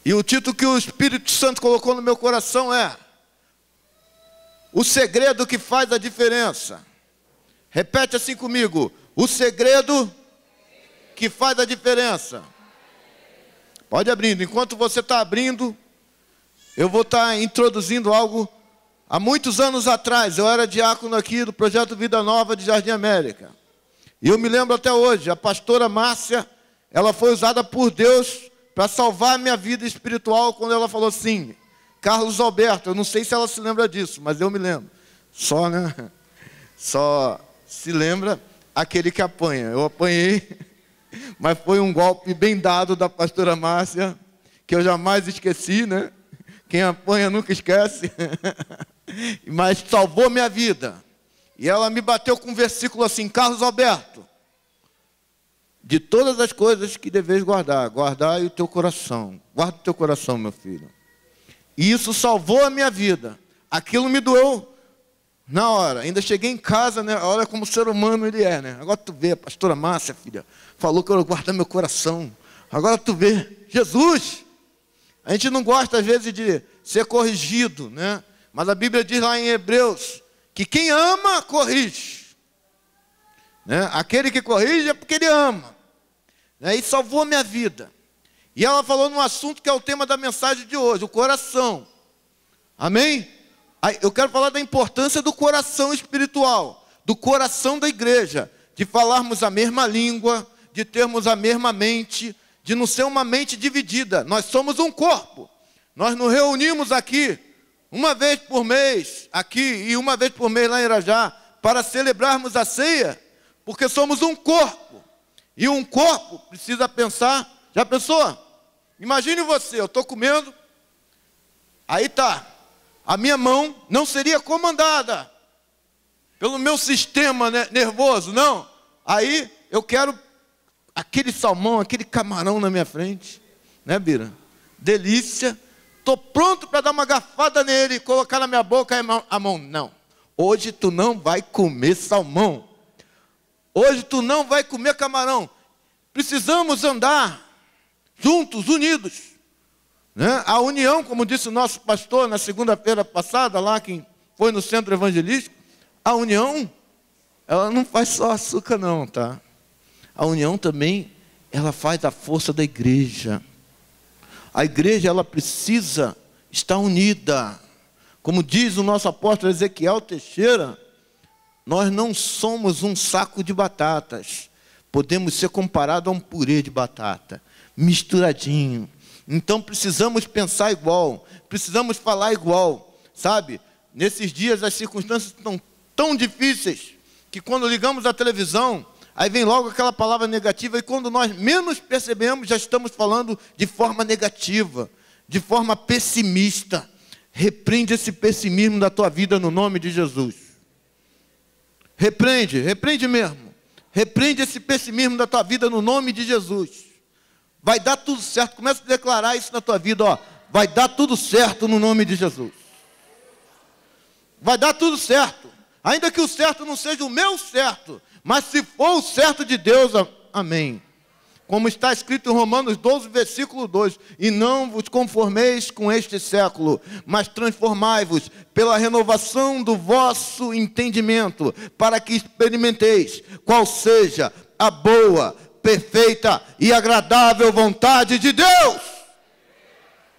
E o título que o Espírito Santo colocou no meu coração é: o segredo que faz a diferença. Repete assim comigo: o segredo que faz a diferença. Pode abrindo. Enquanto você está abrindo, eu vou estar introduzindo algo. Há muitos anos atrás, eu era diácono aqui do Projeto Vida Nova de Jardim América. E eu me lembro até hoje, a pastora Márcia, ela foi usada por Deus para salvar a minha vida espiritual quando ela falou assim: Carlos Alberto, eu não sei se ela se lembra disso, mas eu me lembro. Só, né? Só se lembra aquele que apanha. Eu apanhei, mas foi um golpe bem dado da pastora Márcia, que eu jamais esqueci, né? Quem apanha nunca esquece. Mas salvou minha vida. E ela me bateu com um versículo assim: Carlos Alberto, de todas as coisas que deveis guardar, guardai o teu coração. Guarda o teu coração, meu filho. E isso salvou a minha vida. Aquilo me doeu na hora. Ainda cheguei em casa, né? Olha como ser humano ele é, né? Agora tu vê, a pastora Márcia, filha, falou que eu guardar meu coração. Agora tu vê, Jesus. A gente não gosta, às vezes, de ser corrigido, né? Mas a Bíblia diz lá em Hebreus que quem ama, corrige. Né? Aquele que corrige é porque ele ama. Né? E salvou a minha vida. E ela falou num assunto que é o tema da mensagem de hoje: o coração. Amém? Eu quero falar da importância do coração espiritual, do coração da igreja, de falarmos a mesma língua, de termos a mesma mente, de não ser uma mente dividida. Nós somos um corpo. Nós nos reunimos aqui uma vez por mês, aqui, e uma vez por mês lá em Irajá, para celebrarmos a ceia, porque somos um corpo. E um corpo precisa pensar. Já pensou? Imagine você, eu estou comendo, aí está, a minha mão não seria comandada pelo meu sistema, né, nervoso, não. Aí eu quero aquele salmão, aquele camarão na minha frente, né, Bira? Delícia. Estou pronto para dar uma garfada nele e colocar na minha boca a mão. Não, hoje tu não vai comer salmão. Hoje tu não vai comer camarão. Precisamos andar juntos, unidos. Né? A união, como disse o nosso pastor na segunda-feira passada, lá quem foi no centro evangelístico, a união, ela não faz só açúcar não, tá? A união também, ela faz a força da igreja. A igreja, ela precisa estar unida. Como diz o nosso apóstolo Ezequiel Teixeira, nós não somos um saco de batatas. Podemos ser comparados a um purê de batata, misturadinho. Então precisamos pensar igual, precisamos falar igual, sabe? Nesses dias as circunstâncias estão tão difíceis que quando ligamos a televisão, aí vem logo aquela palavra negativa, e quando nós menos percebemos, já estamos falando de forma negativa, de forma pessimista. Repreende esse pessimismo da tua vida no nome de Jesus. Repreende mesmo. Repreende esse pessimismo da tua vida no nome de Jesus. Vai dar tudo certo. Começa a declarar isso na tua vida, ó. Vai dar tudo certo no nome de Jesus. Vai dar tudo certo. Ainda que o certo não seja o meu certo, mas se for o certo de Deus, amém. Como está escrito em Romanos 12, versículo 2. E não vos conformeis com este século, mas transformai-vos pela renovação do vosso entendimento, para que experimenteis qual seja a boa, perfeita e agradável vontade de Deus.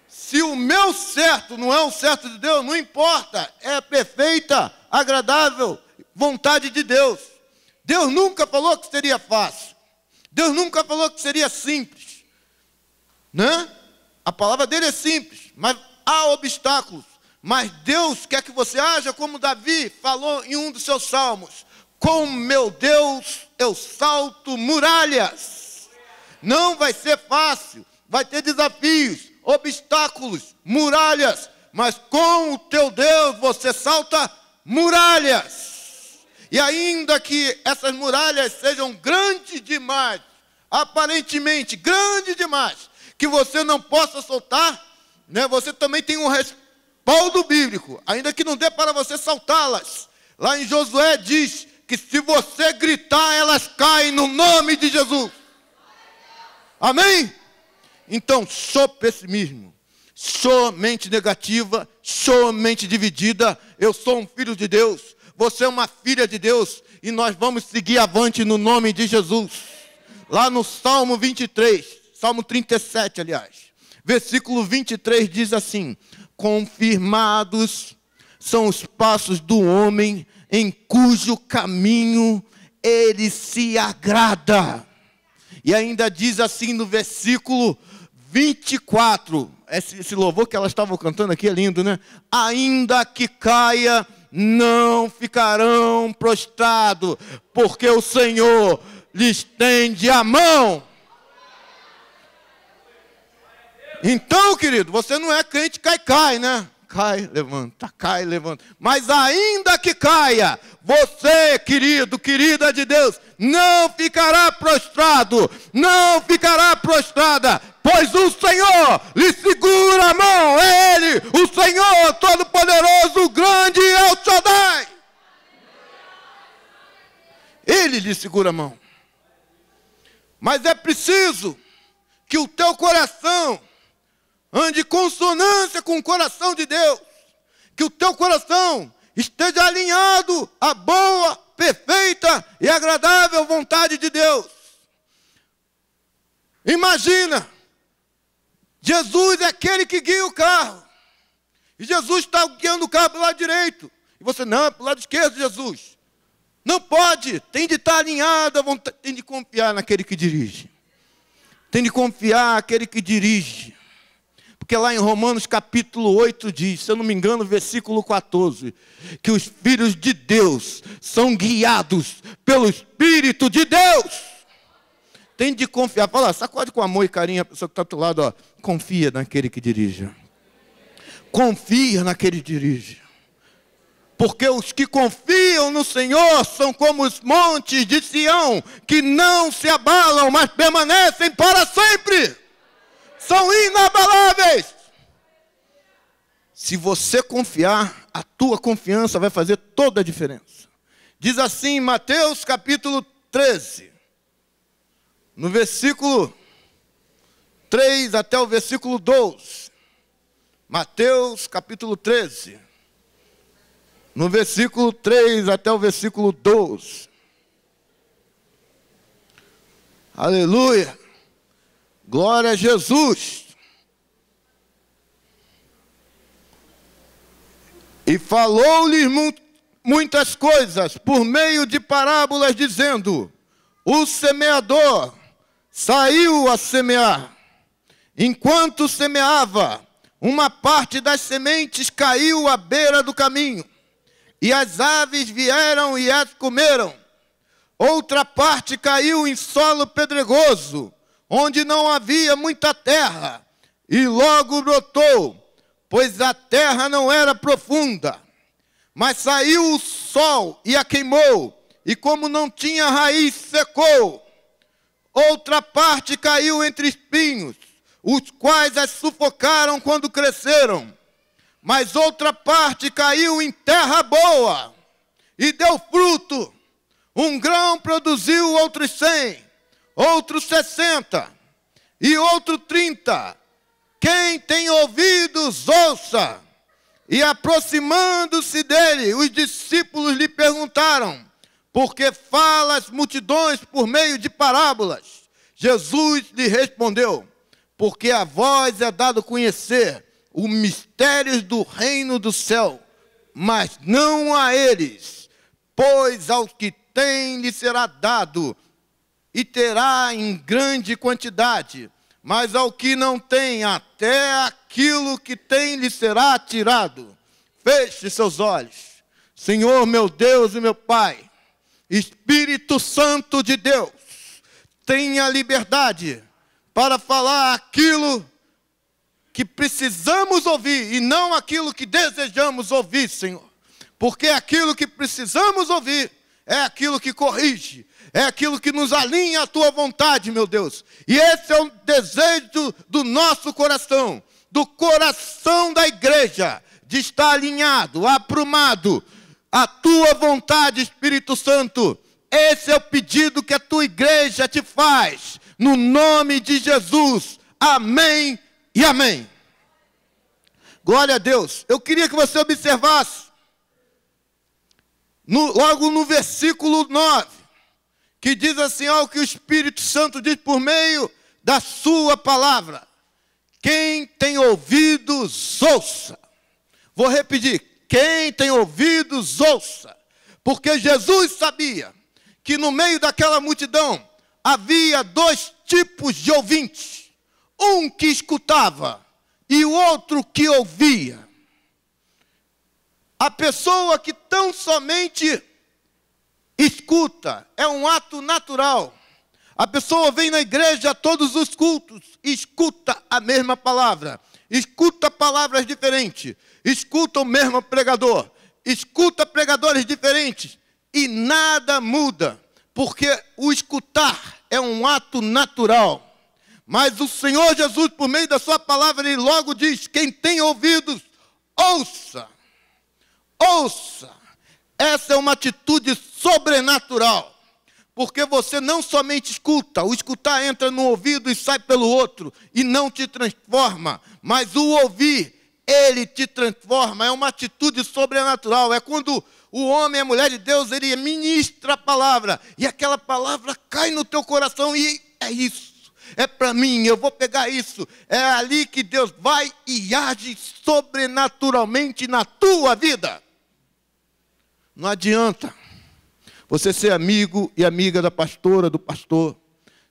Se o meu certo não é o certo de Deus, não importa. É perfeita, agradável vontade de Deus. Deus nunca falou que seria fácil. Deus nunca falou que seria simples, né? A palavra dele é simples, mas há obstáculos. Mas Deus quer que você haja como Davi falou em um dos seus salmos: com meu Deus eu salto muralhas. Não vai ser fácil, vai ter desafios, obstáculos, muralhas, mas com o teu Deus você salta muralhas. E ainda que essas muralhas sejam grandes demais, aparentemente grandes demais, que você não possa soltar, né? Você também tem um respaldo bíblico, ainda que não dê para você saltá-las. Lá em Josué diz que se você gritar, elas caem no nome de Jesus. Amém? Então, só pessimismo. show mente negativa, show mente dividida. Eu sou um filho de Deus, você é uma filha de Deus, e nós vamos seguir avante no nome de Jesus. Lá no Salmo 23, Salmo 37, aliás, versículo 23 diz assim: confirmados são os passos do homem em cujo caminho ele se agrada. E ainda diz assim no versículo 24, esse louvor que elas estavam cantando aqui é lindo, né? Ainda que caia, não ficarão prostrados, porque o Senhor lhes estende a mão. Então, querido, você não é crente cai, né? Cai, levanta. Mas ainda que caia, você, querido, querida de Deus, não ficará prostrado, não ficará prostrada, pois o Senhor lhe segura a mão. É Ele, o Senhor Todo-Poderoso, o grande El Shaddai. Ele lhe segura a mão. Mas é preciso que o teu coração ande em consonância com o coração de Deus. Que o teu coração esteja alinhado à boa, perfeita e agradável vontade de Deus. Imagina, Jesus é aquele que guia o carro. E Jesus está guiando o carro pelo lado direito. E você, não, é pelo lado esquerdo, Jesus. Não pode, tem de estar alinhado à vontade, tem de confiar naquele que dirige. Tem de confiar naquele que dirige. Porque lá em Romanos capítulo 8 diz, se eu não me engano, versículo 14, que os filhos de Deus são guiados pelo Espírito de Deus. Tem de confiar. Fala, sacode com amor e carinho a pessoa que está do teu lado, ó. Confia naquele que dirige. Confia naquele que dirige. Porque os que confiam no Senhor são como os montes de Sião, que não se abalam, mas permanecem para sempre. São inabaláveis. Se você confiar, a tua confiança vai fazer toda a diferença. Diz assim em Mateus capítulo 13, no versículo 3 até o versículo 12. Mateus capítulo 13, no versículo 3 até o versículo 12. Aleluia. Glória a Jesus. E falou-lhes muitas coisas por meio de parábolas, dizendo: o semeador saiu a semear. Enquanto semeava, uma parte das sementes caiu à beira do caminho, e as aves vieram e as comeram. Outra parte caiu em solo pedregoso, onde não havia muita terra, e logo brotou, pois a terra não era profunda. Mas saiu o sol e a queimou, e como não tinha raiz, secou. Outra parte caiu entre espinhos, os quais as sufocaram quando cresceram. Mas outra parte caiu em terra boa, e deu fruto. Um grão produziu outros 100, outro 60 e outro 30. Quem tem ouvidos, ouça. E aproximando-se dele, os discípulos lhe perguntaram: por que fala as multidões por meio de parábolas? Jesus lhe respondeu: porque a vós é dado conhecer os mistérios do reino do céu, mas não a eles, pois aos que têm lhe será dado, e terá em grande quantidade, mas ao que não tem, até aquilo que tem lhe será tirado. Feche seus olhos. Senhor, meu Deus e meu Pai, Espírito Santo de Deus, tenha liberdade para falar aquilo que precisamos ouvir, e não aquilo que desejamos ouvir, Senhor. Porque aquilo que precisamos ouvir é aquilo que corrige, é aquilo que nos alinha à tua vontade, meu Deus. E esse é o desejo do nosso coração, do coração da igreja, de estar alinhado, aprumado à tua vontade, Espírito Santo. Esse é o pedido que a tua igreja te faz, no nome de Jesus. Amém e amém. Glória a Deus. Eu queria que você observasse, logo no versículo 9, que diz assim, ó, o que o Espírito Santo diz por meio da sua palavra. Quem tem ouvidos, ouça. Vou repetir, quem tem ouvidos, ouça. Porque Jesus sabia que no meio daquela multidão havia dois tipos de ouvintes. Um que escutava e o outro que ouvia. A pessoa que tão somente escuta é um ato natural. A pessoa vem na igreja a todos os cultos, escuta a mesma palavra, escuta palavras diferentes, escuta o mesmo pregador, escuta pregadores diferentes e nada muda, porque o escutar é um ato natural. Mas o Senhor Jesus, por meio da sua palavra, Ele logo diz, quem tem ouvidos, ouça. Ouça. Essa é uma atitude sobrenatural. Porque você não somente escuta, o escutar entra no ouvido e sai pelo outro, e não te transforma. Mas o ouvir, ele te transforma, é uma atitude sobrenatural. É quando o homem, a mulher de Deus, ele ministra a palavra, e aquela palavra cai no teu coração, e é isso. É para mim, eu vou pegar isso. É ali que Deus vai e age sobrenaturalmente na tua vida. Não adianta você ser amigo e amiga da pastora, do pastor,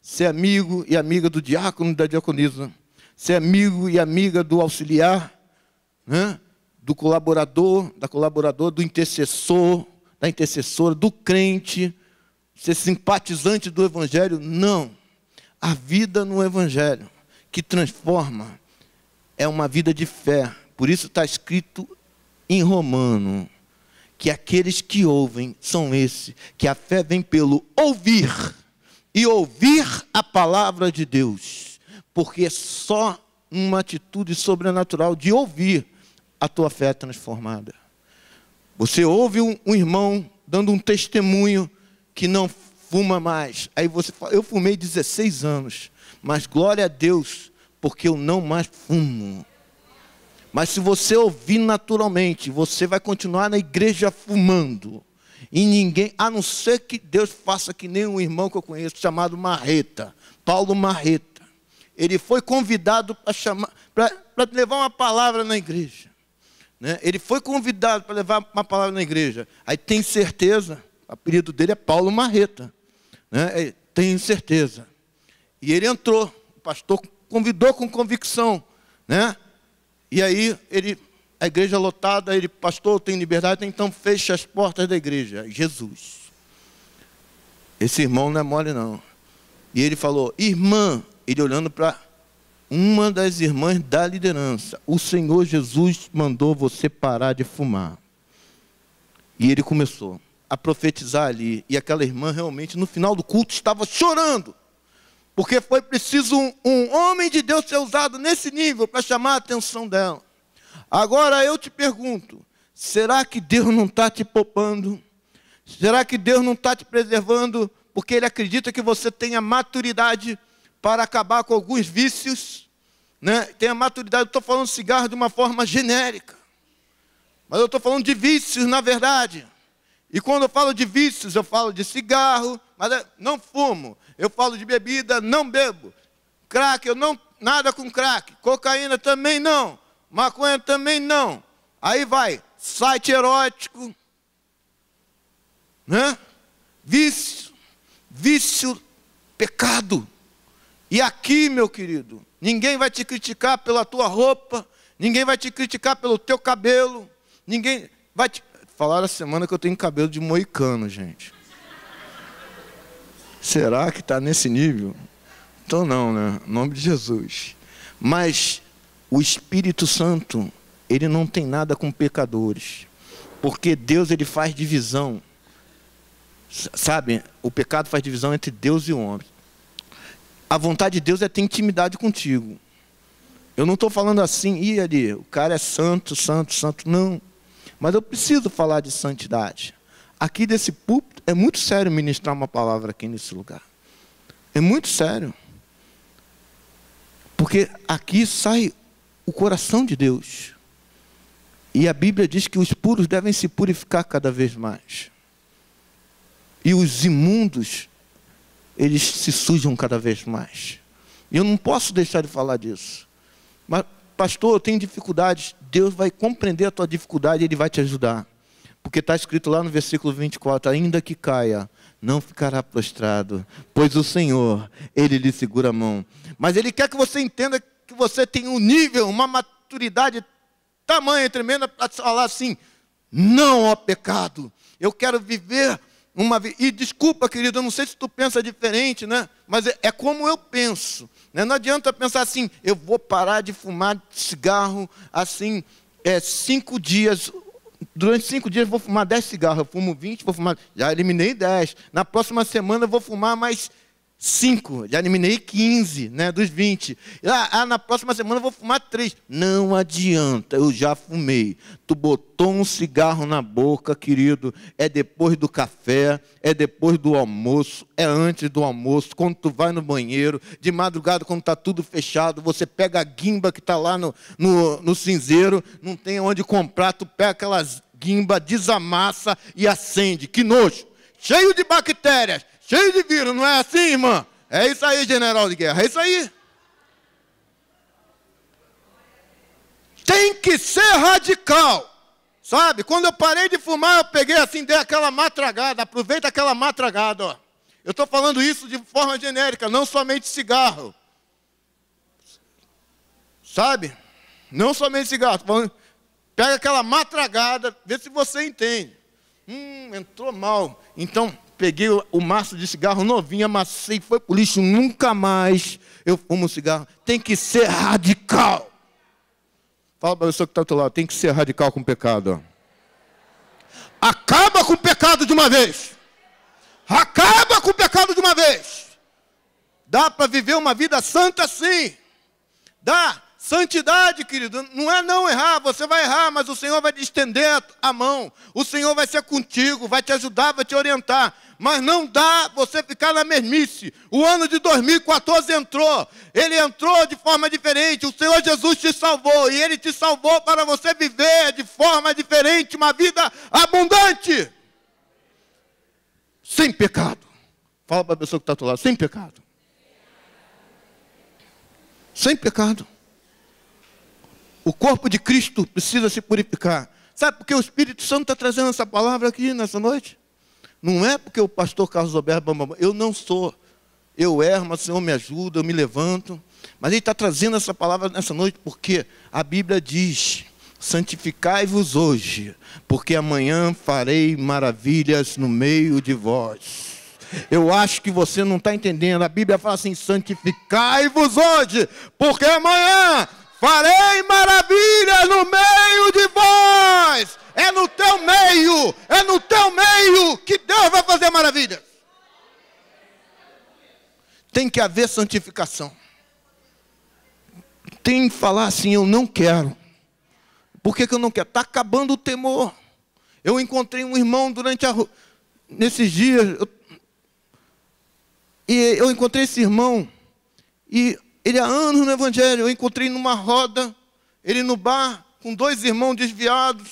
ser amigo e amiga do diácono e da diaconisa, ser amigo e amiga do auxiliar, né? Do colaborador, da colaboradora, do intercessor, da intercessora, do crente, ser simpatizante do evangelho. Não. A vida no evangelho que transforma é uma vida de fé. Por isso está escrito em Romano que aqueles que ouvem são esses, que a fé vem pelo ouvir, e ouvir a palavra de Deus, porque é só uma atitude sobrenatural de ouvir a tua fé transformada. Você ouve um irmão dando um testemunho que não fuma mais, aí você fala, eu fumei 16 anos, mas glória a Deus, porque eu não mais fumo. Mas se você ouvir naturalmente, você vai continuar na igreja fumando. E ninguém, a não ser que Deus faça que nem um irmão que eu conheço, chamado Marreta, Paulo Marreta. Ele foi convidado para levar uma palavra na igreja. Né? Ele foi convidado para levar uma palavra na igreja. Aí tem certeza, o apelido dele é Paulo Marreta. Né? Tem certeza. E ele entrou, o pastor convidou com convicção, né? E aí, a igreja lotada, ele, pastor, tem liberdade, então fecha as portas da igreja. Jesus. Esse irmão não é mole, não. E ele falou, irmã, ele olhando para uma das irmãs da liderança, o Senhor Jesus mandou você parar de fumar. E ele começou a profetizar ali. E aquela irmã realmente, no final do culto, estava chorando. Porque foi preciso um homem de Deus ser usado nesse nível para chamar a atenção dela. Agora eu te pergunto, será que Deus não está te poupando? Será que Deus não está te preservando? Porque Ele acredita que você tenha maturidade para acabar com alguns vícios. Né? Tenha maturidade, eu estou falando de cigarro de uma forma genérica. Mas eu estou falando de vícios, na verdade. E quando eu falo de vícios, eu falo de cigarro, mas não fumo. Eu falo de bebida, não bebo. Crack, eu não, nada com crack. Cocaína também não. Maconha também não. Aí vai, site erótico, né? Vício, pecado. E aqui, meu querido, ninguém vai te criticar pela tua roupa, ninguém vai te criticar pelo teu cabelo, ninguém vai te... Falaram a semana que eu tenho cabelo de moicano, gente. Será que está nesse nível? Então não, né? Em nome de Jesus. Mas o Espírito Santo, ele não tem nada com pecadores. Porque Deus, ele faz divisão. Sabe? O pecado faz divisão entre Deus e o homem. A vontade de Deus é ter intimidade contigo. Eu não estou falando assim, ali, o cara é santo, santo, santo. Não. Mas eu preciso falar de santidade. Aqui desse púlpito, é muito sério ministrar uma palavra aqui nesse lugar. É muito sério. Porque aqui sai o coração de Deus. E a Bíblia diz que os puros devem se purificar cada vez mais. E os imundos, eles se sujam cada vez mais. E eu não posso deixar de falar disso. Mas, pastor, eu tenho dificuldades. Deus vai compreender a tua dificuldade e Ele vai te ajudar. Porque está escrito lá no versículo 24, ainda que caia, não ficará prostrado, pois o Senhor, Ele lhe segura a mão. Mas Ele quer que você entenda que você tem um nível, uma maturidade tamanha, tremenda, para falar assim, não ao pecado. Eu quero viver uma vida. E desculpa, querido, eu não sei se tu pensa diferente, né? Mas é como eu penso. Né? Não adianta pensar assim, eu vou parar de fumar cigarro assim, 5 dias. Durante 5 dias eu vou fumar 10 cigarros. Eu fumo 20, vou fumar. Já eliminei 10. Na próxima semana eu vou fumar mais 5. Já eliminei 15, né, dos 20. Na próxima semana eu vou fumar 3. Não adianta, eu já fumei. Tu botou um cigarro na boca, querido. É depois do café, é depois do almoço, é antes do almoço, quando tu vai no banheiro, de madrugada, quando está tudo fechado, você pega a guimba que está lá no cinzeiro, não tem onde comprar, tu pega aquelas guimba, desamassa e acende. Que nojo! Cheio de bactérias, cheio de vírus, não é assim, irmã? É isso aí, general de guerra, é isso aí. Tem que ser radical. Sabe, quando eu parei de fumar, eu peguei assim, dei aquela matragada, aproveita aquela matragada, ó. Eu estou falando isso de forma genérica, não somente cigarro. Sabe? Não somente cigarro, falando, pega aquela matragada, vê se você entende. Entrou mal. Então, peguei o maço de cigarro novinho, amassei, foi pro lixo, nunca mais eu fumo cigarro. Tem que ser radical. Fala para a pessoa que está do teu lado, tem que ser radical com o pecado. Ó. Acaba com o pecado de uma vez. Acaba com o pecado de uma vez. Dá para viver uma vida santa sim. Dá. Santidade, querido, não é não errar, você vai errar, mas o Senhor vai te estender a mão. O Senhor vai ser contigo, vai te ajudar, vai te orientar. Mas não dá você ficar na mesmice. O ano de 2014 entrou. Ele entrou de forma diferente. O Senhor Jesus te salvou. E Ele te salvou para você viver de forma diferente, uma vida abundante. Sem pecado. Fala para a pessoa que está do lado, sem pecado. Sem pecado. O corpo de Cristo precisa se purificar. Sabe por que o Espírito Santo está trazendo essa palavra aqui nessa noite? Não é porque o pastor Carlos Alberto, eu não sou. Eu erro, mas o Senhor me ajuda, eu me levanto. Mas Ele está trazendo essa palavra nessa noite porque a Bíblia diz, santificai-vos hoje, porque amanhã farei maravilhas no meio de vós. Eu acho que você não está entendendo. A Bíblia fala assim, santificai-vos hoje, porque amanhã farei maravilhas no meio de vós. É no teu meio que Deus vai fazer maravilhas. Tem que haver santificação. Tem que falar assim, eu não quero. Por que eu não quero? Está acabando o temor. Eu encontrei um irmão nesses dias. Eu encontrei esse irmão e ele há anos no Evangelho, eu encontrei numa roda, ele no bar, com 2 irmãos desviados,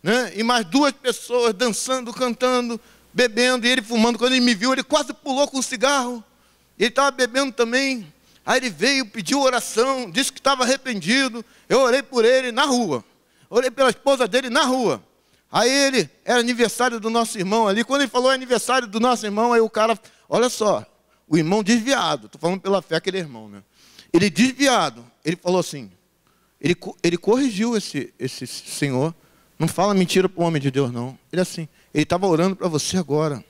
né? E mais 2 pessoas dançando, cantando, bebendo, e ele fumando. Quando ele me viu, ele quase pulou com um cigarro, ele estava bebendo também. Aí ele veio, pediu oração, disse que estava arrependido. Eu orei por ele na rua, orei pela esposa dele na rua. Aí era aniversário do nosso irmão ali. Quando ele falou aniversário do nosso irmão, aí o cara, olha só, o irmão desviado, estou falando pela fé aquele irmão, né? Ele desviado, ele falou assim, ele corrigiu esse senhor, não fala mentira para o homem de Deus não. Ele assim, ele estava orando para você agora.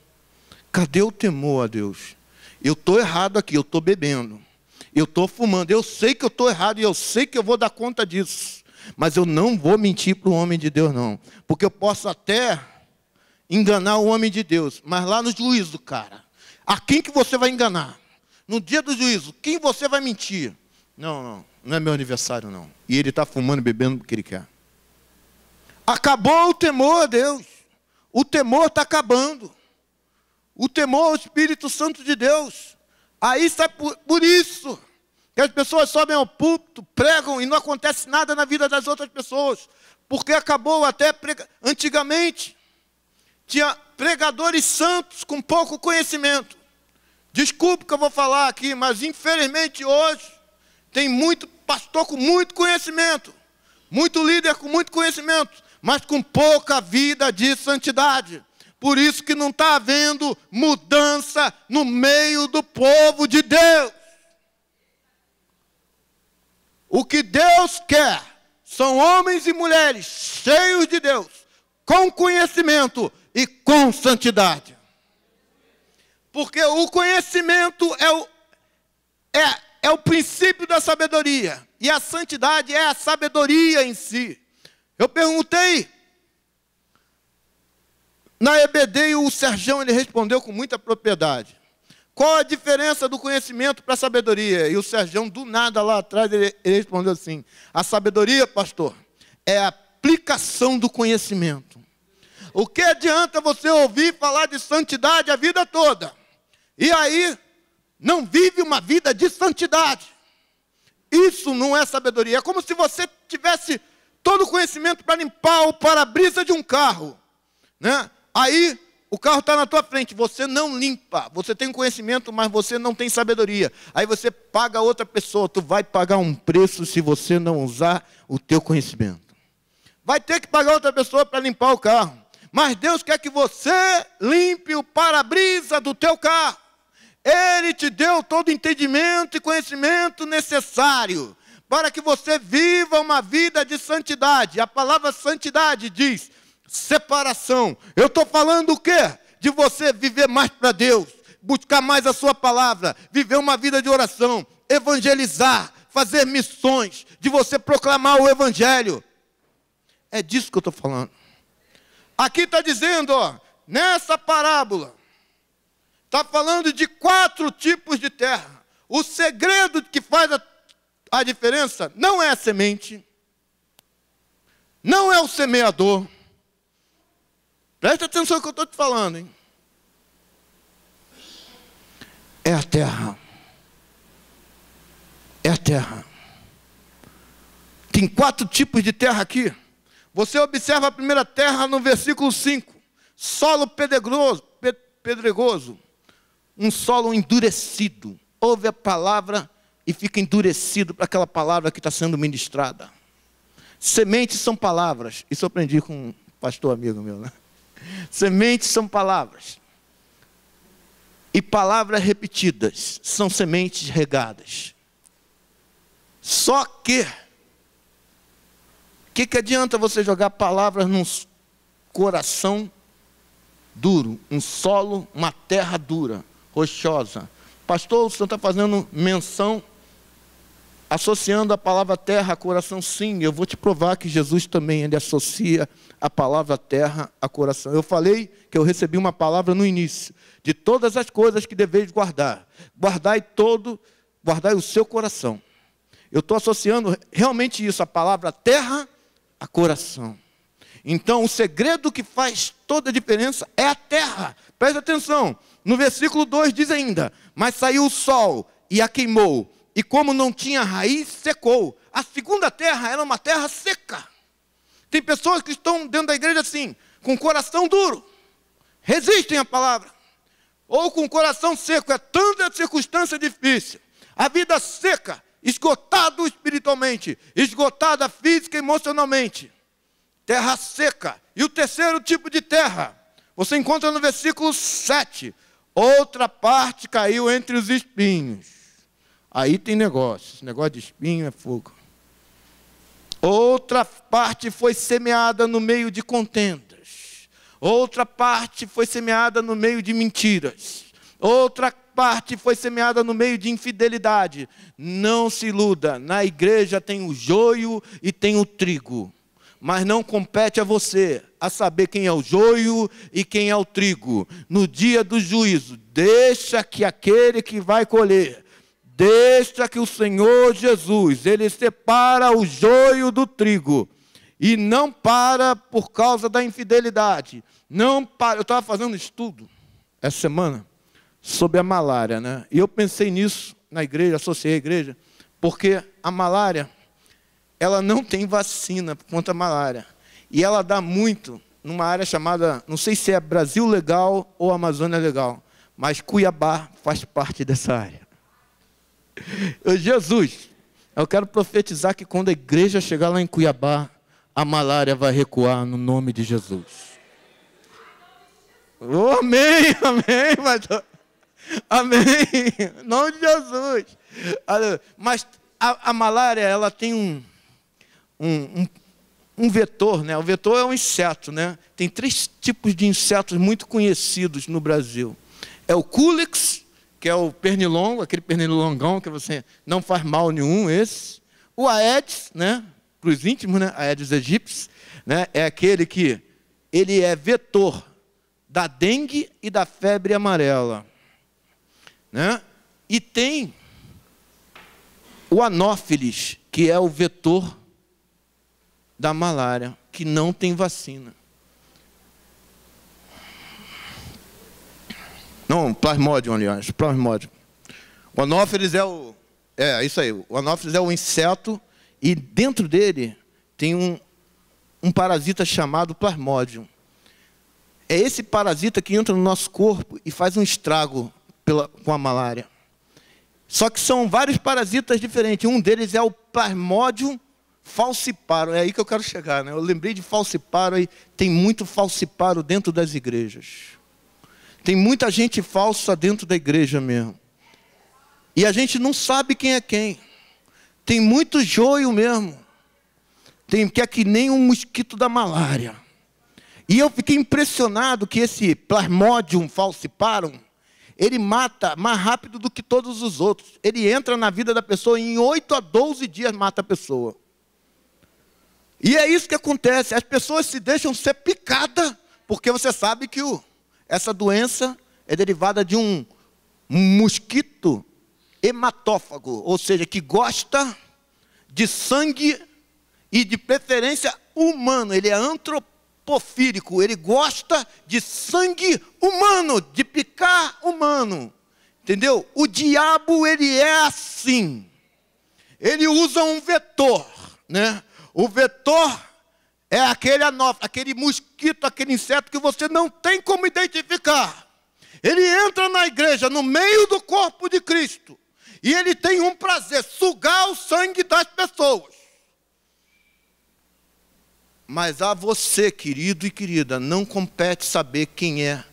Cadê o temor a Deus? Eu estou errado aqui, eu estou bebendo, eu estou fumando, eu sei que eu estou errado e eu sei que eu vou dar conta disso. Mas eu não vou mentir para o homem de Deus não, porque eu posso até enganar o homem de Deus, mas lá no juízo, cara, a quem que você vai enganar? No dia do juízo, quem você vai mentir? Não é meu aniversário não. E ele está fumando e bebendo porque ele quer. Acabou o temor a Deus. O temor está acabando. O temor ao Espírito Santo de Deus. Aí está por isso que as pessoas sobem ao púlpito, pregam e não acontece nada na vida das outras pessoas. porque acabou até antigamente. Tinha pregadores santos com pouco conhecimento. Desculpe que eu vou falar aqui, mas infelizmente hoje tem muito pastor com muito conhecimento, muito líder com muito conhecimento, mas com pouca vida de santidade. Por isso que não está havendo mudança no meio do povo de Deus. O que Deus quer são homens e mulheres cheios de Deus, com conhecimento e com santidade. Porque o conhecimento é o princípio da sabedoria. E a santidade é a sabedoria em si. Eu perguntei na EBD e o Serjão ele respondeu com muita propriedade. Qual a diferença do conhecimento para a sabedoria? E o Serjão, do nada lá atrás, ele respondeu assim: a sabedoria, pastor, é a aplicação do conhecimento. O que adianta você ouvir falar de santidade a vida toda, e aí não vive uma vida de santidade? Isso não é sabedoria. É como se você tivesse todo o conhecimento para limpar o para-brisa de um carro, né? Aí o carro está na tua frente, você não limpa. Você tem conhecimento, mas você não tem sabedoria. Aí você paga outra pessoa. Tu vai pagar um preço se você não usar o teu conhecimento. Vai ter que pagar outra pessoa para limpar o carro. Mas Deus quer que você limpe o para-brisa do teu carro. Ele te deu todo o entendimento e conhecimento necessário para que você viva uma vida de santidade. A palavra santidade diz separação. Eu estou falando o quê? De você viver mais para Deus, buscar mais a sua palavra, viver uma vida de oração, evangelizar, fazer missões, de você proclamar o evangelho. É disso que eu estou falando. Aqui está dizendo, ó, nessa parábola, está falando de 4 tipos de terra. O segredo que faz a diferença não é a semente, não é o semeador. Presta atenção no que eu estou te falando, hein? É a terra. É a terra. Tem 4 tipos de terra aqui. Você observa a primeira terra no versículo 5. Solo pedregoso. Um solo endurecido. Ouve a palavra e fica endurecido para aquela palavra que está sendo ministrada. Sementes são palavras. Isso eu aprendi com um pastor amigo meu, né? Sementes são palavras. E palavras repetidas são sementes regadas. Só que que adianta você jogar palavras num coração duro, um solo, uma terra dura, rochosa? Pastor, o senhor está fazendo menção, associando a palavra terra a coração. Sim, eu vou te provar que Jesus também ele associa a palavra terra a coração. Eu falei que eu recebi uma palavra no início. De todas as coisas que deveis guardar, guardai o seu coração. Eu estou associando realmente isso, a palavra terra a coração. Então, o segredo que faz toda a diferença é a terra. Presta atenção, no versículo 2 diz ainda: mas saiu o sol e a queimou, e como não tinha raiz, secou. A segunda terra era uma terra seca. Tem pessoas que estão dentro da igreja assim, com o coração duro, resistem à palavra, ou com o coração seco. É tanta circunstância difícil, a vida seca, esgotado espiritualmente, esgotada física e emocionalmente. Terra seca. E o terceiro tipo de terra, você encontra no versículo 7. Outra parte caiu entre os espinhos. Aí tem negócio. Esse negócio de espinho é fogo. Outra parte foi semeada no meio de contendas. Outra parte foi semeada no meio de mentiras. Outra parte foi semeada no meio de infidelidade. Não se iluda. Na igreja tem o joio e tem o trigo. Mas não compete a você a saber quem é o joio e quem é o trigo. No dia do juízo, deixa que aquele que vai colher, deixa que o Senhor Jesus, ele separa o joio do trigo. E não para por causa da infidelidade. Não para. Eu estava fazendo um estudo essa semana sobre a malária, né? E eu pensei nisso na igreja, associei a igreja, porque a malária, ela não tem vacina contra a malária. E ela dá muito numa área chamada, não sei se é Brasil Legal ou Amazônia Legal, mas Cuiabá faz parte dessa área. Jesus, eu quero profetizar que quando a igreja chegar lá em Cuiabá, a malária vai recuar no nome de Jesus. Oh, amém, amém, pastor. Amém, em nome de Jesus. Mas a malária, ela tem um vetor, né? O vetor é um inseto, né? Tem 3 tipos de insetos muito conhecidos no Brasil. É o Culex, que é o pernilongo, aquele pernilongão que você não faz mal nenhum, esse. O Aedes, né? Para os íntimos, né? Aedes aegypti, né? É aquele que ele é vetor da dengue e da febre amarela, né? E tem o Anófeles, que é o vetor da malária, que não tem vacina. Não, Plasmodium, aliás, Plasmodium. O Anófeles é isso aí. O Anófeles é o inseto e dentro dele tem um parasita chamado Plasmodium. É esse parasita que entra no nosso corpo e faz um estrago com a malária. Só que são vários parasitas diferentes. Um deles é o Plasmodium falciparum. É aí que eu quero chegar, né? Eu lembrei de falciparum e tem muito falciparum dentro das igrejas. Tem muita gente falsa dentro da igreja mesmo. E a gente não sabe quem é quem. Tem muito joio mesmo. Que é que nem um mosquito da malária. E eu fiquei impressionado que esse Plasmodium falciparum, ele mata mais rápido do que todos os outros. Ele entra na vida da pessoa e em 8 a 12 dias mata a pessoa. E é isso que acontece. As pessoas se deixam ser picadas, porque você sabe que essa doença é derivada de um mosquito hematófago, ou seja, que gosta de sangue e de preferência humano. Ele é antropofílico, ele gosta de sangue humano, de picar humano. Entendeu? O diabo, ele é assim. Ele usa um vetor, né? O vetor é aquele mosquito, aquele inseto que você não tem como identificar. Ele entra na igreja, no meio do corpo de Cristo, e ele tem um prazer, sugar o sangue das pessoas. Mas a você, querido e querida, não compete saber quem é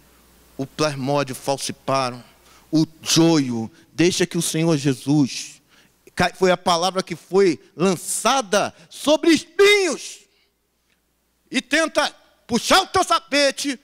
o Plasmodium falciparum, o joio. Deixa que o Senhor Jesus, foi a palavra que foi lançada sobre espinhos, e tenta puxar o teu tapete,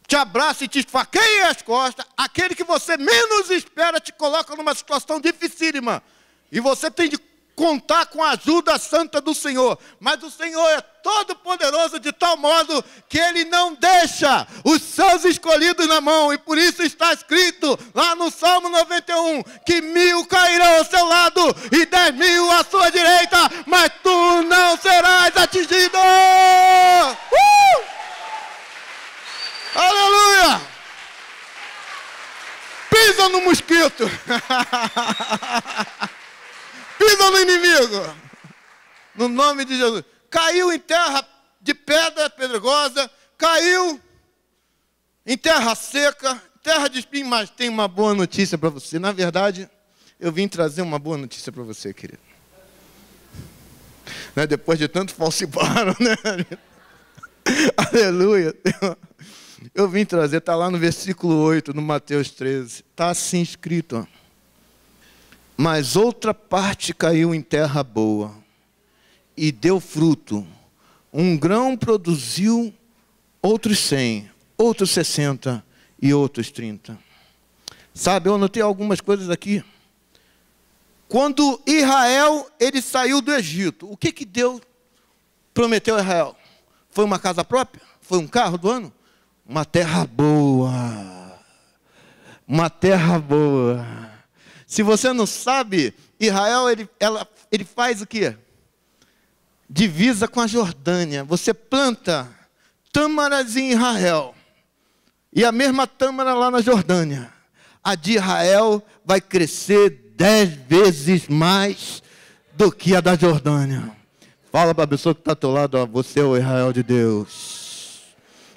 te abraça e te esfaqueia as costas. Aquele que você menos espera te coloca numa situação dificílima. E você tem de contar com a ajuda santa do Senhor. Mas o Senhor é todo poderoso de tal modo que Ele não deixa os seus escolhidos na mão. E por isso está escrito lá no Salmo 91, que 1000 cairão ao seu lado e 10.000 à sua direita, mas tu não serás atingido. Aleluia! Pisa no mosquito. Pisa no inimigo. No nome de Jesus. Caiu em terra de pedra pedregosa. Caiu em terra seca. Terra de espinho. Mas tem uma boa notícia para você. Na verdade, eu vim trazer uma boa notícia para você, querido. Né? Depois de tanto falciparum, né? Aleluia. Eu vim trazer, está lá no versículo 8, no Mateus 13. Está assim escrito, ó. Mas outra parte caiu em terra boa e deu fruto. Um grão produziu outros 100, outros 60 e outros 30. Sabe, eu anotei algumas coisas aqui. Quando Israel, ele saiu do Egito, o que Deus prometeu a Israel? Foi uma casa própria? Foi um carro do ano? Uma terra boa. Uma terra boa. Se você não sabe, Israel, ele faz o quê? Divisa com a Jordânia. Você planta tâmaras em Israel. E a mesma tâmara lá na Jordânia. A de Israel vai crescer 10 vezes mais do que a da Jordânia. Fala para a pessoa que está ao teu lado, ó, você é o Israel de Deus.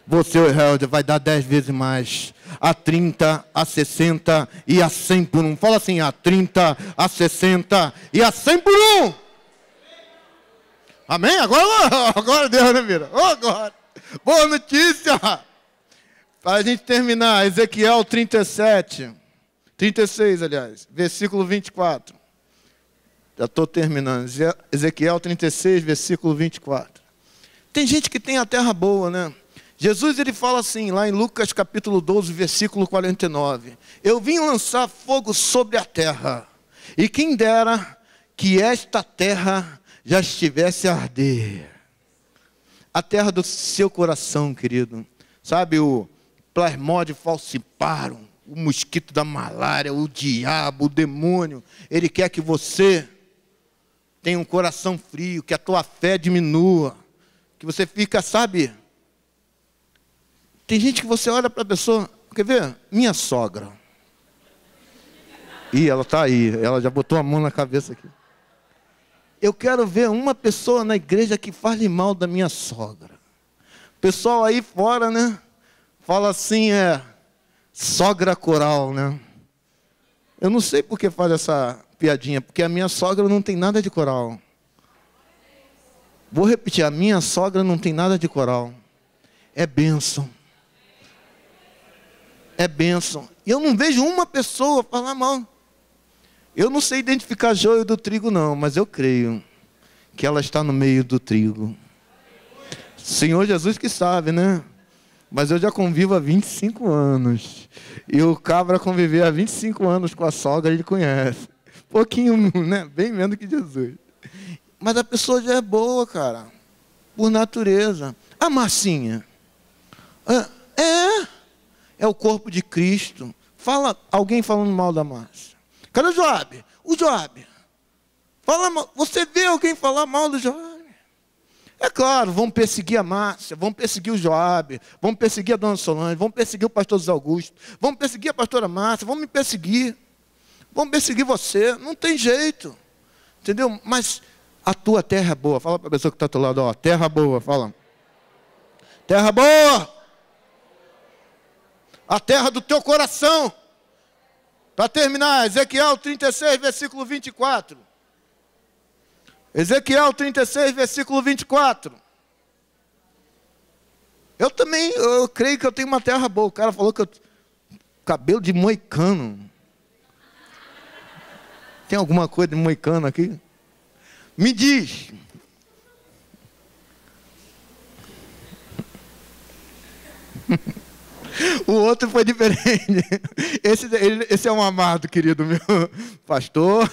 Você é o Israel, vai dar 10 vezes mais. A 30, a 60 e a 100 por um. Fala assim, a 30, a 60 e a 100 por um. Amém? Agora Deus, né, Mira? Agora. Boa notícia. Para a gente terminar, Ezequiel 36, aliás, versículo 24. Já estou terminando. Ezequiel 36, versículo 24. Tem gente que tem a terra boa, né? Jesus, ele fala assim, lá em Lucas capítulo 12, versículo 49. Eu vim lançar fogo sobre a terra, e quem dera que esta terra já estivesse a arder. A terra do seu coração, querido. Sabe, o plasmode falciparum, o mosquito da malária, o diabo, o demônio. Ele quer que você tenha um coração frio, que a tua fé diminua, que você fica, sabe... Tem gente que você olha para a pessoa, quer ver? Minha sogra. Ih, ela está aí, ela já botou a mão na cabeça aqui. Eu quero ver uma pessoa na igreja que fale mal da minha sogra. O pessoal aí fora, né? Fala assim, sogra coral, né? Eu não sei por que faz essa piadinha, porque a minha sogra não tem nada de coral. Vou repetir, a minha sogra não tem nada de coral. É bênção. É bênção. E eu não vejo uma pessoa falar mal. Eu não sei identificar joio do trigo não, mas eu creio que ela está no meio do trigo. Senhor Jesus que sabe, né? Mas eu já convivo há 25 anos. E o cabra conviver há 25 anos com a sogra, ele conhece. Pouquinho, né? Bem menos que Jesus. Mas a pessoa já é boa, cara. Por natureza. A Marcinha. É o corpo de Cristo. Fala alguém falando mal da Márcia. Cadê o Joab? O Joab. Fala mal. Você vê alguém falar mal do Joab? É claro, vão perseguir a Márcia, vão perseguir o Joab, vão perseguir a dona Solange, vão perseguir o pastor José Augusto, vão perseguir a pastora Márcia, vão me perseguir. Vão perseguir você. Não tem jeito. Entendeu? Mas a tua terra é boa. Fala para a pessoa que está ao teu lado, ó. Terra boa, fala. Terra boa. A terra do teu coração. Para terminar, Ezequiel 36, versículo 24. Ezequiel 36, versículo 24. Eu creio que eu tenho uma terra boa. O cara falou que eu... Cabelo de moicano. Tem alguma coisa de moicano aqui? Me diz. O outro foi diferente. Esse é um amado, querido meu. Pastor,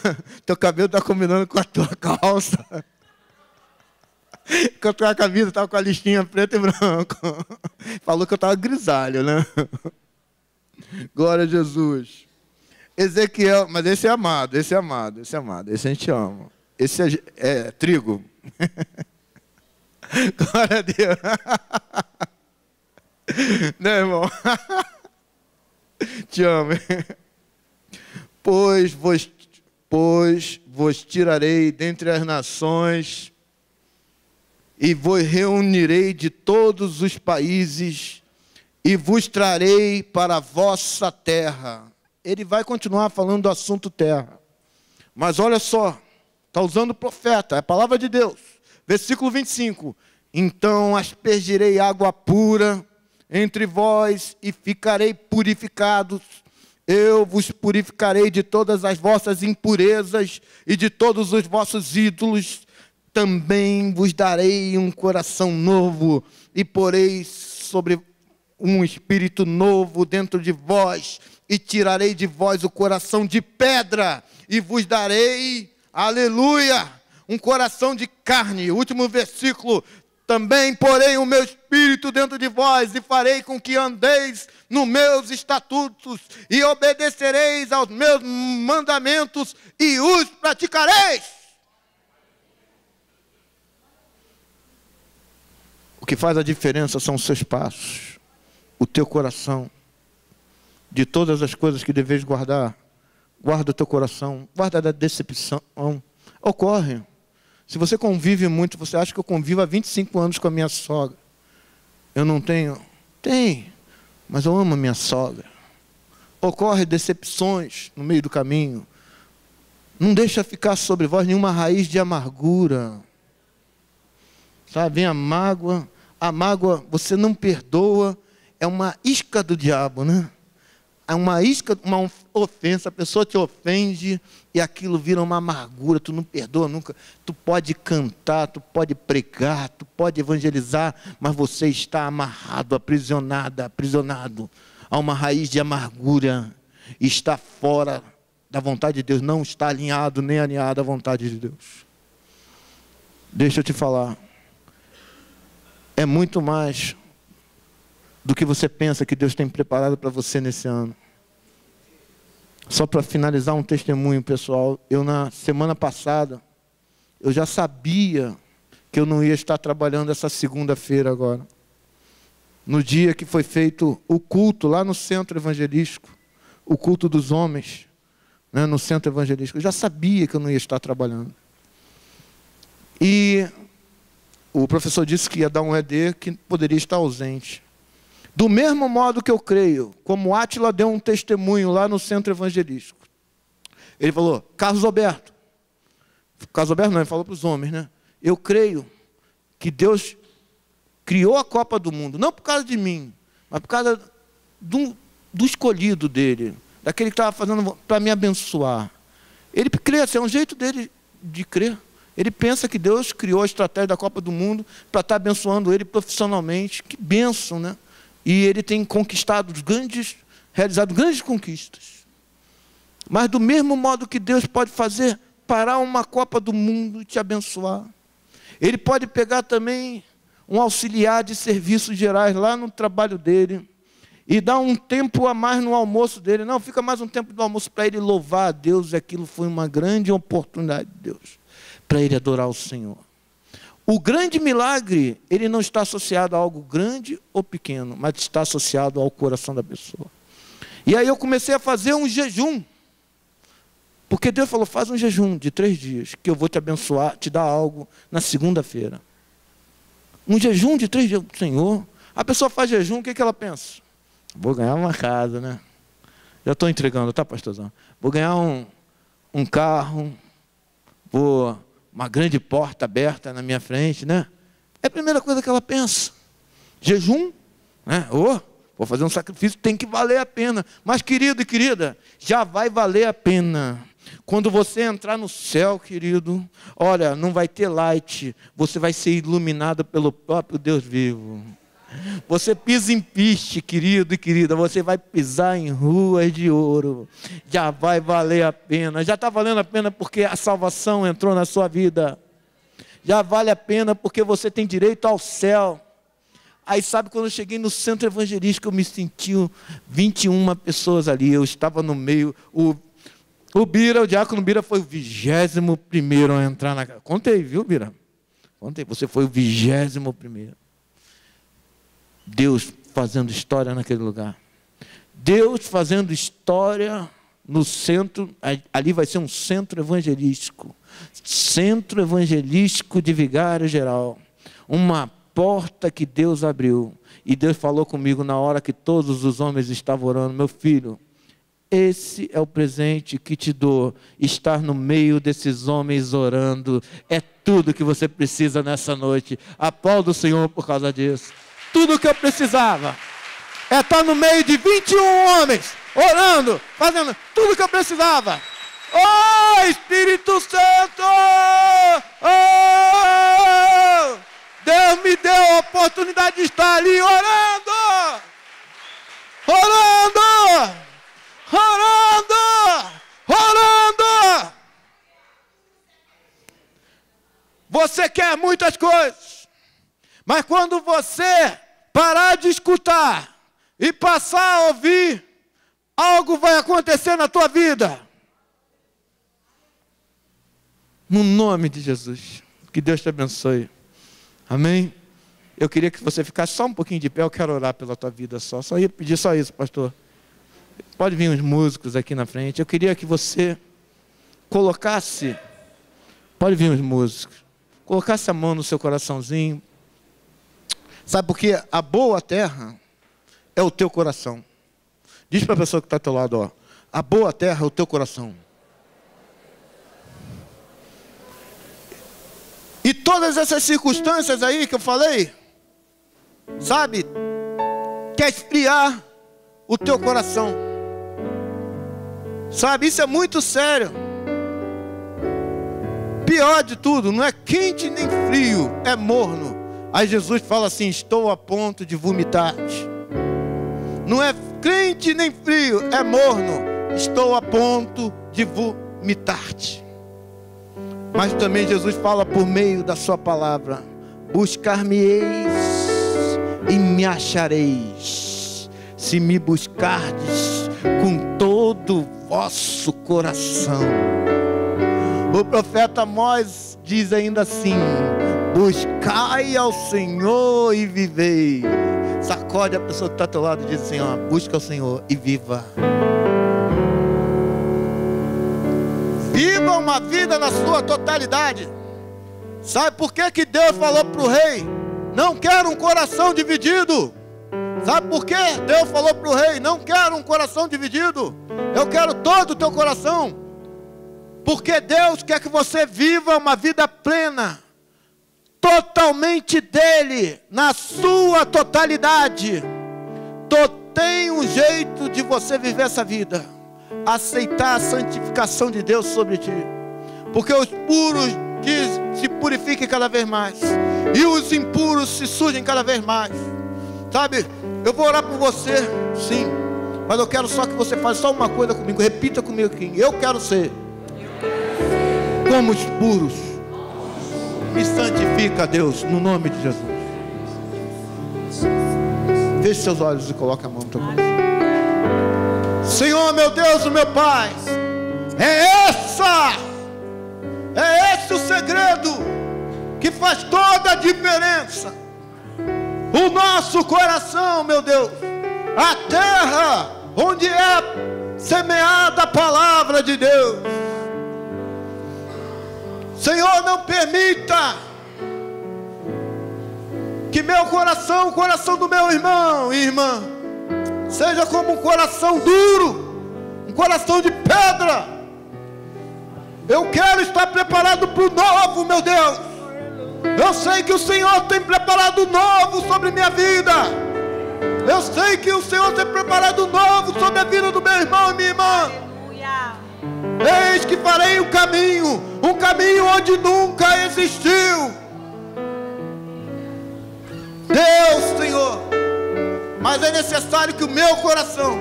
teu cabelo está combinando com a tua calça. Com a tua camisa, estava com a listinha preto e branco. Falou que eu estava grisalho, né? Glória a Jesus. Ezequiel, mas esse é amado, esse é amado, esse é amado. Esse a gente ama. Esse é trigo. Glória a Deus. Né, irmão? Te amo. Pois vos tirarei dentre as nações e vos reunirei de todos os países e vos trarei para a vossa terra. Ele vai continuar falando do assunto terra. Mas olha só, está usando o profeta, é a palavra de Deus. Versículo 25. Então aspergirei água pura entre vós e ficarei purificados. Eu vos purificarei de todas as vossas impurezas e de todos os vossos ídolos. Também vos darei um coração novo e porei sobre um espírito novo dentro de vós e tirarei de vós o coração de pedra e vos darei, aleluia, um coração de carne. Último versículo. Também porei o meu espírito dentro de vós e farei com que andeis nos meus estatutos e obedecereis aos meus mandamentos e os praticareis. O que faz a diferença são os seus passos, o teu coração. De todas as coisas que deves guardar, guarda o teu coração, guarda da decepção. Ocorre. Se você convive muito, você acha que eu convivo há 25 anos com a minha sogra. Eu não tenho? Tem, mas eu amo a minha sogra. Ocorrem decepções no meio do caminho. Não deixa ficar sobre vós nenhuma raiz de amargura. Sabe, vem a mágoa você não perdoa, é uma isca do diabo, né? É uma isca, uma ofensa, a pessoa te ofende e aquilo vira uma amargura, tu não perdoa nunca. Tu pode cantar, tu pode pregar, tu pode evangelizar, mas você está amarrado, aprisionado a uma raiz de amargura, e está fora da vontade de Deus, não está alinhado nem alinhado à vontade de Deus. Deixa eu te falar, é muito mais do que você pensa que Deus tem preparado para você nesse ano. Só para finalizar um testemunho pessoal, eu na semana passada, eu já sabia que eu não ia estar trabalhando essa segunda-feira agora. No dia que foi feito o culto lá no centro evangelístico, o culto dos homens, né, no centro evangelístico, eu já sabia que eu não ia estar trabalhando. E o professor disse que ia dar um ED que poderia estar ausente. Do mesmo modo que eu creio, como Átila deu um testemunho lá no centro evangelístico. Ele falou, Carlos Alberto não, ele falou para os homens, né? Eu creio que Deus criou a Copa do Mundo, não por causa de mim, mas por causa do escolhido dele, daquele que estava fazendo para me abençoar. Ele crê, assim, é um jeito dele de crer. Ele pensa que Deus criou a estratégia da Copa do Mundo para estar abençoando ele profissionalmente. Que bênção, né? E ele tem realizado grandes conquistas. Mas do mesmo modo que Deus pode fazer, parar uma Copa do Mundo e te abençoar. Ele pode pegar também um auxiliar de serviços gerais lá no trabalho dele e dar um tempo a mais no almoço dele. Não, fica mais um tempo do almoço para ele louvar a Deus. E aquilo foi uma grande oportunidade de Deus para ele adorar o Senhor. O grande milagre, ele não está associado a algo grande ou pequeno, mas está associado ao coração da pessoa. E aí eu comecei a fazer um jejum. Porque Deus falou, faz um jejum de 3 dias, que eu vou te abençoar, te dar algo na segunda-feira. Um jejum de 3 dias, Senhor. A pessoa faz jejum, o que ela pensa? Vou ganhar uma casa, né? Já estou entregando, tá, pastorzão? Vou ganhar um carro, uma grande porta aberta na minha frente, né? É a primeira coisa que ela pensa. Jejum, né? Vou fazer um sacrifício, tem que valer a pena. Mas, querido e querida, já vai valer a pena. Quando você entrar no céu, querido, olha, não vai ter light, você vai ser iluminado pelo próprio Deus vivo. Você pisa em piste, querido e querida, você vai pisar em ruas de ouro. Já vai valer a pena. Já está valendo a pena porque a salvação entrou na sua vida. Já vale a pena porque você tem direito ao céu. Aí sabe, quando eu cheguei no centro evangelístico, eu me senti 21 pessoas ali. Eu estava no meio. O diácono Bira foi o 21º a entrar na casa. Contei, viu, Bira? Contei, você foi o 21º. Deus fazendo história naquele lugar. Deus fazendo história no centro. Ali vai ser um centro evangelístico. Centro evangelístico de Vigário Geral. Uma porta que Deus abriu. E Deus falou comigo na hora que todos os homens estavam orando. Meu filho, esse é o presente que te dou. Estar no meio desses homens orando. É tudo que você precisa nessa noite. Aplauda o Senhor por causa disso. Tudo o que eu precisava é estar no meio de 21 homens, orando, fazendo tudo o que eu precisava. Oh, Espírito Santo! Oh! Deus me deu a oportunidade de estar ali orando! Orando! Orando! Orando! Você quer muitas coisas, mas quando você parar de escutar e passar a ouvir, algo vai acontecer na tua vida. No nome de Jesus. Que Deus te abençoe. Amém? Eu queria que você ficasse só um pouquinho de pé. Eu quero orar pela tua vida só. Só ia pedir só isso, pastor. Pode vir os músicos aqui na frente. Eu queria que você colocasse. Pode vir os músicos. colocasse a mão no seu coraçãozinho. Sabe por quê? A boa terra é o teu coração. Diz para a pessoa que está ao teu lado, ó, a boa terra é o teu coração. E todas essas circunstâncias aí que eu falei, sabe, quer esfriar o teu coração. Sabe, isso é muito sério. Pior de tudo, não é quente nem frio, é morno. Aí Jesus fala assim, estou a ponto de vomitar-te. Não é quente nem frio, é morno. Estou a ponto de vomitar-te. Mas também Jesus fala por meio da sua palavra, buscar-me-eis e me achareis, se me buscardes com todo o vosso coração. O profeta Amós diz ainda assim, buscai ao Senhor e vivei. Sacode a pessoa que está ao teu lado e diz assim, ó, busca ao Senhor e viva. Viva uma vida na sua totalidade. Sabe por que Deus falou para o rei, não quero um coração dividido? Sabe por que Deus falou para o rei, não quero um coração dividido? Eu quero todo o teu coração. Porque Deus quer que você viva uma vida plena, totalmente dele, na sua totalidade. Tem um jeito de você viver essa vida, aceitar a santificação de Deus sobre ti, porque os puros se purifiquem cada vez mais, e os impuros se sujem cada vez mais. Sabe, eu vou orar por você, sim, mas eu quero só que você faça só uma coisa comigo, repita comigo aqui, eu quero ser como os puros. Me santifica, Deus, no nome de Jesus. Feche seus olhos e coloque a mão no teu coração. Senhor, meu Deus, o meu Pai, é esse o segredo que faz toda a diferença. O nosso coração, meu Deus, a terra onde é semeada a palavra de Deus. Senhor, não permita que meu coração, o coração do meu irmão e irmã, seja como um coração duro, um coração de pedra. Eu quero estar preparado para o novo, meu Deus. Eu sei que o Senhor tem preparado o novo sobre minha vida. Eu sei que o Senhor tem preparado o novo sobre a vida do meu irmão e minha irmã. Eis que farei um caminho onde nunca existiu. Deus, Senhor, mas é necessário que o meu coração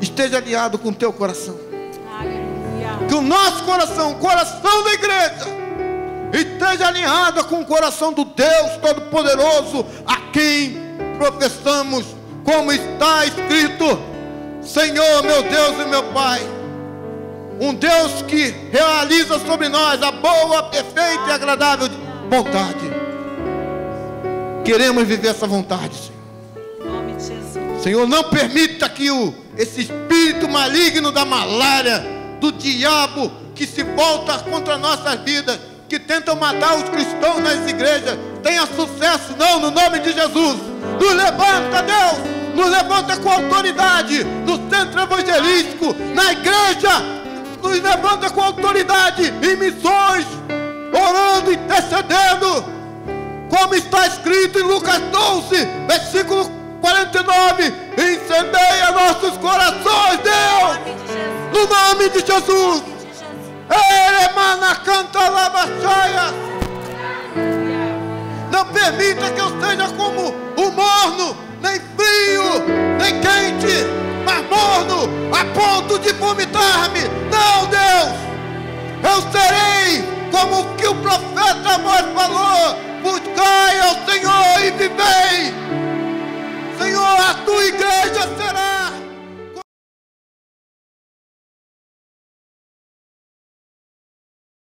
esteja alinhado com o teu coração. Aleluia. Que o nosso coração, o coração da igreja, esteja alinhado com o coração do Deus Todo-Poderoso, a quem professamos, como está escrito. Senhor, meu Deus e meu Pai, um Deus que realiza sobre nós a boa, perfeita e agradável vontade. Queremos viver essa vontade, Senhor. Em nome de Jesus. Senhor, não permita que esse espírito maligno da malária, do diabo, que se volta contra nossas vidas, que tentam matar os cristãos nas igrejas, tenha sucesso, não, no nome de Jesus. Nos levanta, Deus, nos levanta com autoridade, no centro evangelístico, na igreja, nos levanta com autoridade em missões, orando, intercedendo, como está escrito em Lucas 12, versículo 49, incendeia nossos corações, Deus, no nome de Jesus. Eremana canta lavachaia. Não permita que eu seja como o morno, nem frio, nem quente, mas morno, a ponto de vomitar-me. Não, Deus, eu serei como o que o profeta Amós falou.